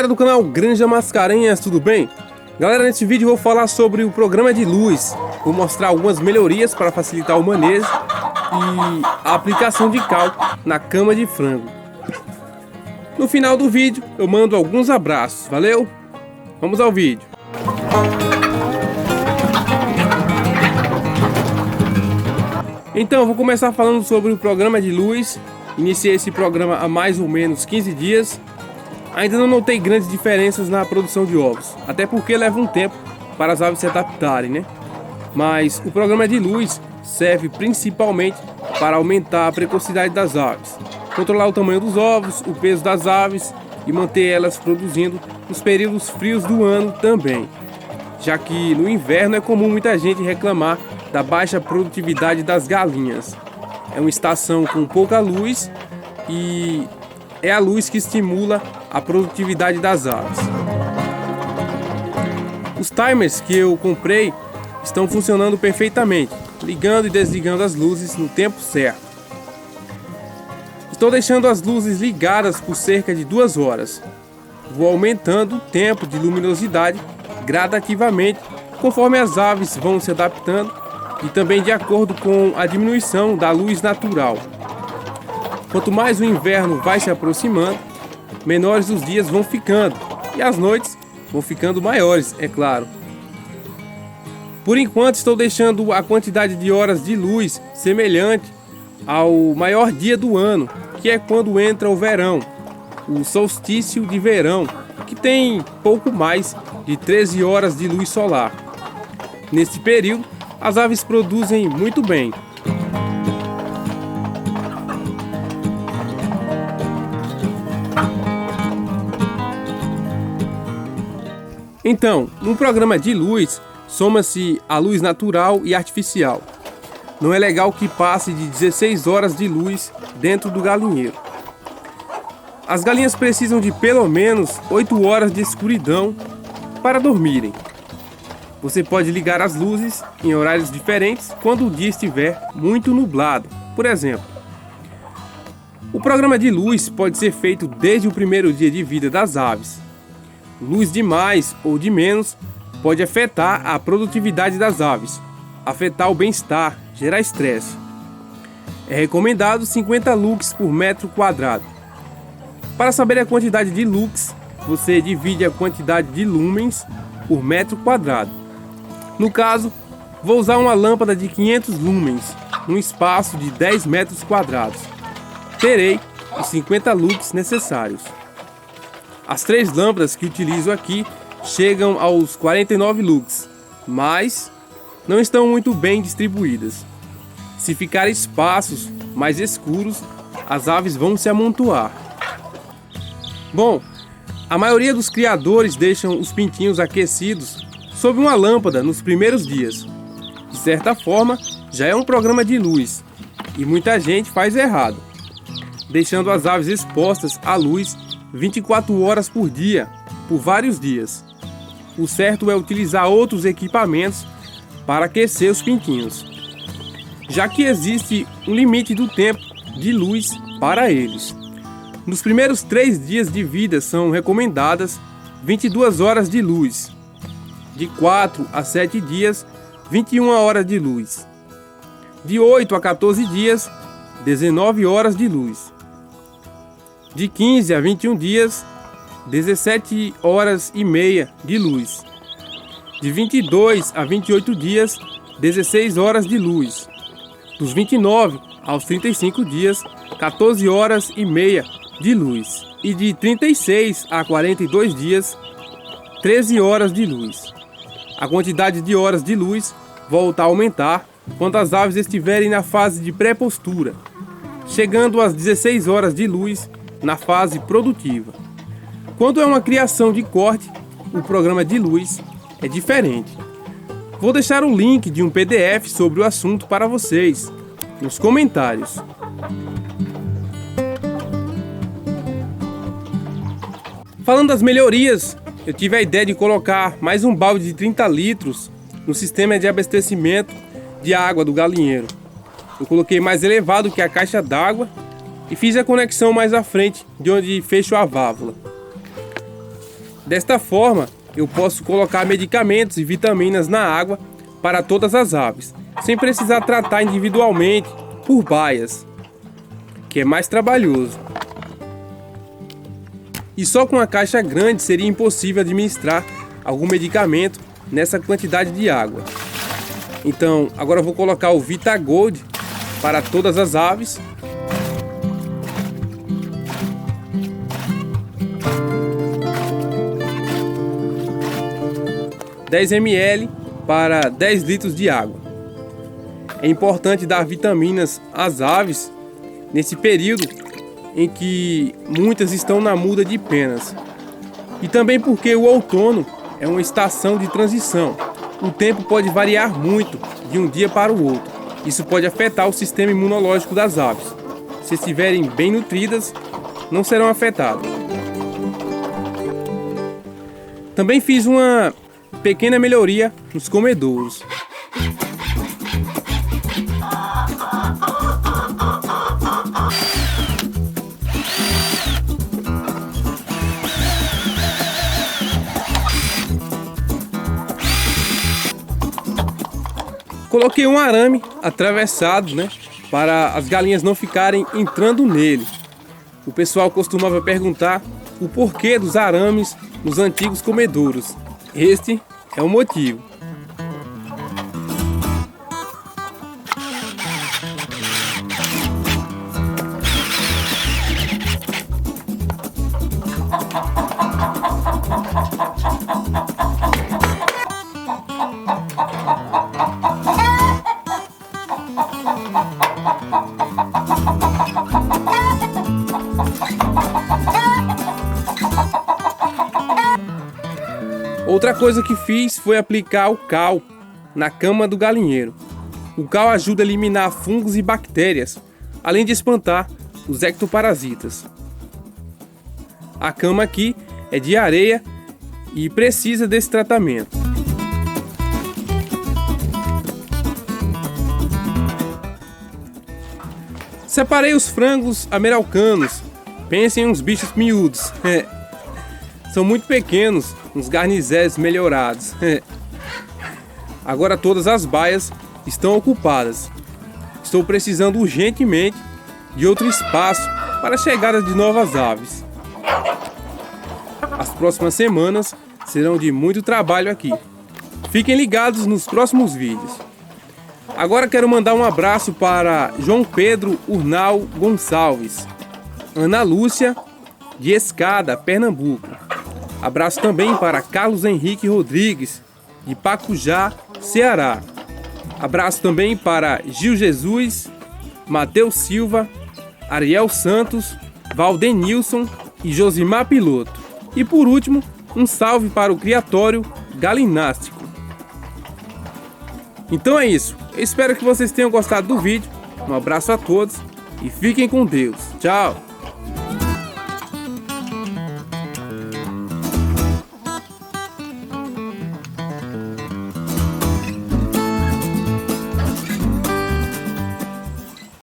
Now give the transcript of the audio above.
Galera do canal Granja Mascarenhas, tudo bem? Galera, nesse vídeo eu vou falar sobre o programa de luz. Vou mostrar algumas melhorias para facilitar o manejo e a aplicação de cal na cama de frango. No final do vídeo eu mando alguns abraços, valeu? Vamos ao vídeo. Então eu vou começar falando sobre o programa de luz. Iniciei esse programa há mais ou menos 15 dias. Ainda não notei grandes diferenças na produção de ovos, até porque leva um tempo para as aves se adaptarem, né? Mas o programa de luz serve principalmente para aumentar a precocidade das aves, controlar o tamanho dos ovos, o peso das aves e manter elas produzindo nos períodos frios do ano também, já que no inverno é comum muita gente reclamar da baixa produtividade das galinhas. É uma estação com pouca luz e é a luz que estimula a produtividade das aves. Os timers que eu comprei estão funcionando perfeitamente, ligando e desligando as luzes no tempo certo. Estou deixando as luzes ligadas por cerca de 2 horas. Vou aumentando o tempo de luminosidade gradativamente, conforme as aves vão se adaptando e também de acordo com a diminuição da luz natural. Quanto mais o inverno vai se aproximando, menores os dias vão ficando e as noites vão ficando maiores, é claro. Por enquanto estou deixando a quantidade de horas de luz semelhante ao maior dia do ano, que é quando entra o verão, o solstício de verão, que tem pouco mais de 13 horas de luz solar. Nesse período, as aves produzem muito bem. Então, no programa de luz, soma-se a luz natural e artificial. Não é legal que passe de 16 horas de luz dentro do galinheiro. As galinhas precisam de pelo menos 8 horas de escuridão para dormirem. Você pode ligar as luzes em horários diferentes quando o dia estiver muito nublado, por exemplo. O programa de luz pode ser feito desde o primeiro dia de vida das aves. Luz de mais ou de menos pode afetar a produtividade das aves, afetar o bem-estar, gerar estresse. É recomendado 50 lux por metro quadrado. Para saber a quantidade de lux, você divide a quantidade de lumens por metro quadrado. No caso, vou usar uma lâmpada de 500 lumens, num espaço de 10 metros quadrados. Terei os 50 lux necessários. As 3 lâmpadas que utilizo aqui chegam aos 49 lux, mas não estão muito bem distribuídas. Se ficar espaços mais escuros, as aves vão se amontoar. Bom, a maioria dos criadores deixam os pintinhos aquecidos sob uma lâmpada nos primeiros dias. De certa forma, já é um programa de luz e muita gente faz errado, deixando as aves expostas à luz 24 horas por dia, por vários dias. O certo é utilizar outros equipamentos para aquecer os pintinhos, já que existe um limite do tempo de luz para eles. Nos primeiros 3 dias de vida são recomendadas 22 horas de luz. De 4 a 7 dias, 21 horas de luz. De 8 a 14 dias, 19 horas de luz. De 15 a 21 dias, 17 horas e meia de luz. De 22 a 28 dias, 16 horas de luz. Dos 29 aos 35 dias, 14 horas e meia de luz. E de 36 a 42 dias, 13 horas de luz. A quantidade de horas de luz volta a aumentar quando as aves estiverem na fase de pré-postura, chegando às 16 horas de luz na fase produtiva. Quando é uma criação de corte, o programa de luz é diferente. Vou deixar o link de um PDF sobre o assunto para vocês nos comentários. Falando das melhorias, eu tive a ideia de colocar mais um balde de 30 litros no sistema de abastecimento de água do galinheiro. Eu coloquei mais elevado que a caixa d'água e fiz a conexão mais à frente de onde fecho a válvula. Desta forma, eu posso colocar medicamentos e vitaminas na água para todas as aves, sem precisar tratar individualmente por baias, que é mais trabalhoso. E só com uma caixa grande seria impossível administrar algum medicamento nessa quantidade de água. Então, agora eu vou colocar o VitaGold para todas as aves. (10 ml para 10 litros de água). É importante dar vitaminas às aves nesse período em que muitas estão na muda de penas. E também porque o outono é uma estação de transição. O tempo pode variar muito de um dia para o outro. Isso pode afetar o sistema imunológico das aves. Se estiverem bem nutridas, não serão afetadas. Também fiz uma pequena melhoria nos comedouros. Coloquei um arame atravessado, para as galinhas não ficarem entrando nele. O pessoal costumava perguntar o porquê dos arames nos antigos comedouros. Este é o motivo. Outra coisa que fiz foi aplicar o cal na cama do galinheiro. O cal ajuda a eliminar fungos e bactérias, além de espantar os ectoparasitas. A cama aqui é de areia e precisa desse tratamento. Separei os frangos americanos. Pensem em uns bichos miúdos. São muito pequenos, uns garnizés melhorados. Agora todas as baias estão ocupadas. Estou precisando urgentemente de outro espaço para a chegada de novas aves. As próximas semanas serão de muito trabalho aqui. Fiquem ligados nos próximos vídeos. Agora quero mandar um abraço para João Pedro Urnal Gonçalves, Ana Lúcia de Escada, Pernambuco. Abraço também para Carlos Henrique Rodrigues, de Pacujá, Ceará. Abraço também para Gil Jesus, Matheus Silva, Ariel Santos, Valdenilson e Josimar Piloto. E por último, um salve para o Criatório Galinástico. Então é isso. Eu espero que vocês tenham gostado do vídeo. Um abraço a todos e fiquem com Deus. Tchau!